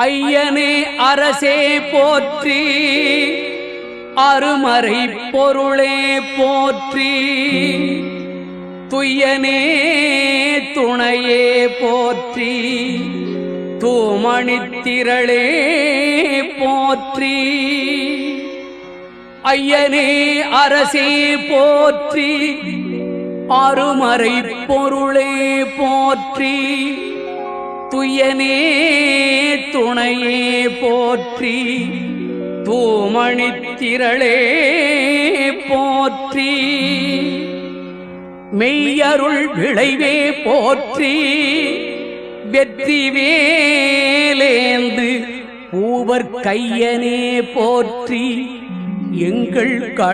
ஐயனே அரசே போற்றி, அருமறை பொருளே போற்றி, துய்யனே துணையே போற்றி, தூமணித்திரளே போற்றி. ஐயனே அரசே போற்றி, அருமறை பொருளே போற்றி, துய்யனே துணையே போற்றி, தூமணித்திரளே போற்றி. மெய்யருள் விளைவே போற்றி, வெற்றி வேலேந்து பூவர் கையனே போற்றி, எங்கள்